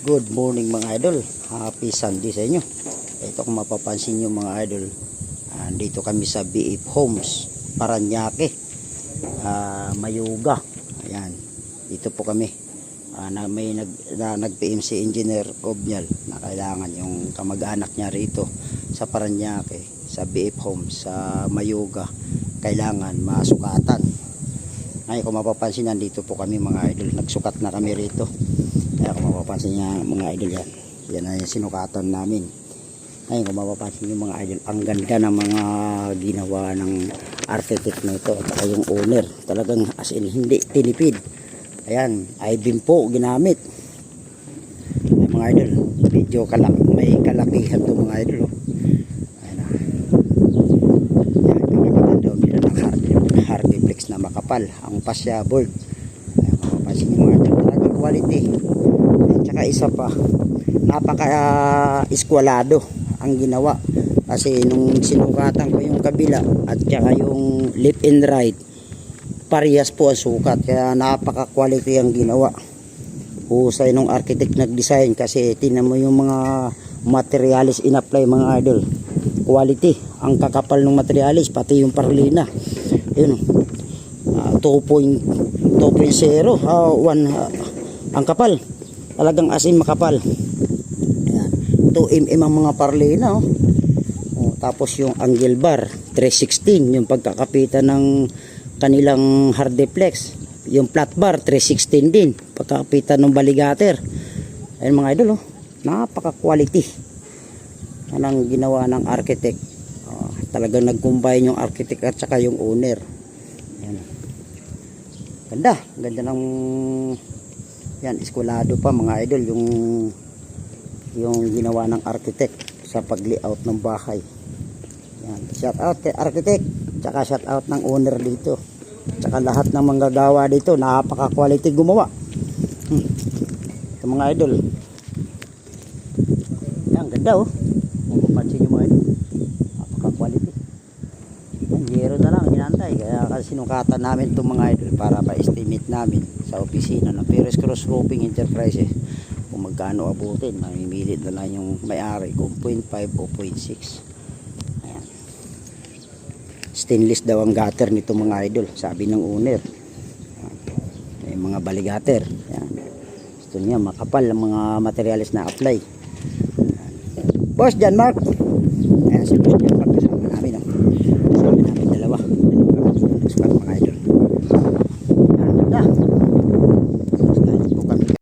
Good morning mga idol. Happy Sunday sa inyo. Ito kung mapapansin nyo mga idol, dito kami sa BF Homes, Paranaque, Mayuga. Ayan, dito po kami. May nag-PMC engineer Obnyal na kailangan yung kamag-anak niya rito sa Paranaque, sa BF Homes, sa Mayuga. Kailangan masukatan. Ngayon kung mapapansin, nandito po kami mga idol. Nagsukat na kami rito. Kaya kung mapapansin niya mga idol, yan ay sinukatan namin. Ngayon kung mapapansin niyo mga idol, ang ganda ng mga ginawa ng architect na ito at saka yung owner. Talagang as in hindi tinipid. Ayan, I-beam po ginamit. Ay, mga idol, medyo may kalakihan to mga idol. Ayan na. Yan, kagamitan daw nila ng hardiplex na makapal. Ang fascia board. Ayan, mapapansin niyo mga idol, talagang quality. Tsaka isa pa, napaka-eskwalado ang ginawa. Kasi nung sinukatan ko yung kabila at tsaka yung left and right, parehas po ang sukat. Kaya napaka-quality ang ginawa. Husay nung architect nag-design kasi tingnan mo yung mga materials in-apply mga idol. Quality. Ang kakapal ng materials, pati yung parlina. Yun. 2.0, 1 ang kapal. Talagang as in makapal. Ayan. 2mm ang mga parlina. Tapos yung angle bar 316, yung pagkakapitan ng kanilang hardiplex. Yung flat bar 316 din, pagkakapitan ng baligater. Ayun mga idol, napaka quality anong ginawa ng architect. Talagang nag-combine yung architect at saka yung owner. Ayan. Ganda ng yan, eskwalado pa mga idol yung ginawa ng architect sa pag-layout ng bahay. Yan, shout out kay architect, tsaka shout out ng owner dito. Tsaka lahat ng manggagawa dito, napaka-quality gumawa. Ito mga idol. Yan, ganda Kung mapansin nyo mga idol, napaka-quality. Yan, zero na lang hinantay. Kaya kasi sinukatan namin itong mga idol para pa-estimate namin sa opisina ng Perez Cross Roofing Enterprises kung magkano abutin. Mamimili na lang yung may-ari kung 0.5 o 0.6. Ayan. Stainless daw ang gutter nito mga idol, sabi ng owner. Ayan. May mga baligater. Ayan. Gusto niya makapal ang mga materials na apply. Ayan. Boss John Mark. Ayan, si Boss John Mark.